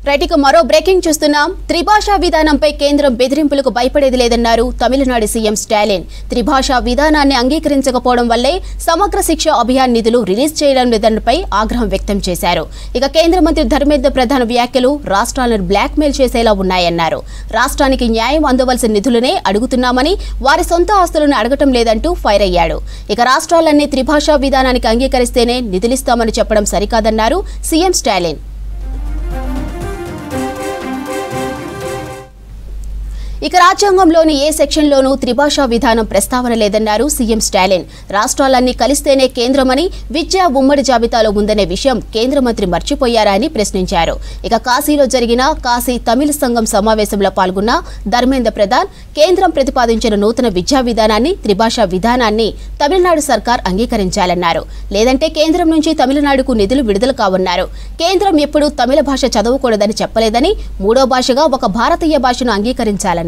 Right మరో breaking చూస్తున్నాం. త్రిభాషా విధానంపై కేంద్రం బెదిరింపులకు భయపడేది లేదన్నారు తమిళనాడు సీఎం స్టాలిన్. త్రిభాషా విధానాన్ని అంగీకరించకపోవడం వల్లే సమగ్ర శిక్ష అభియాన్ నిధులు రిలీజ్ చేయడం లేదన్నపై ఆగ్రహం వ్యక్తం చేశారు. ఇక కేంద్ర మంత్రి ధర్మేంద్ర ప్రధాన్ వ్యాఖ్యలు రాష్ట్రాలను బ్లాక్మెయిల్ చేసేలా ఉన్నాయన్నారు. రాష్ట్రానికి న్యాయం అందవలసిన నిధులనే అడుగుతున్నామని, వారి సొంత ఆస్తులను అడగటం లేదంటూ ఫైర్ అయ్యాడు. ఇక రాష్ట్రాలన్నీ త్రిభాషా విధానానికి అంగీకరిస్తేనే నిధులిస్తామని చెప్పడం సరికాదన్నారు సీఎం స్టాలిన్. ఇక రాజ్యాంగంలోని ఏ సెక్షన్లోనూ త్రిభాషా విధానం ప్రస్తావన లేదన్నారు సీఎం స్టాలిన్. రాష్ట్రాలన్నీ కలిస్తేనే కేంద్రమని, విద్యా ఉమ్మడి జాబితాలో ఉందనే విషయం కేంద్ర మంత్రి మర్చిపోయారా అని ప్రశ్నించారు. ఇక కాశీలో జరిగిన కాశీ తమిళ సంఘం సమావేశంలో పాల్గొన్న ధర్మేంద్ర ప్రధాన్ కేంద్రం ప్రతిపాదించిన నూతన విద్యా విధానాన్ని, త్రిభాషా విధానాన్ని తమిళనాడు సర్కార్ అంగీకరించాలన్నారు. లేదంటే కేంద్రం నుంచి తమిళనాడుకు నిధులు విడుదల కావన్నారు. కేంద్రం ఎప్పుడూ తమిళ భాష చదవకూడదని చెప్పలేదని, మూడో భాషగా ఒక భారతీయ భాషను అంగీకరించాలన్నారు.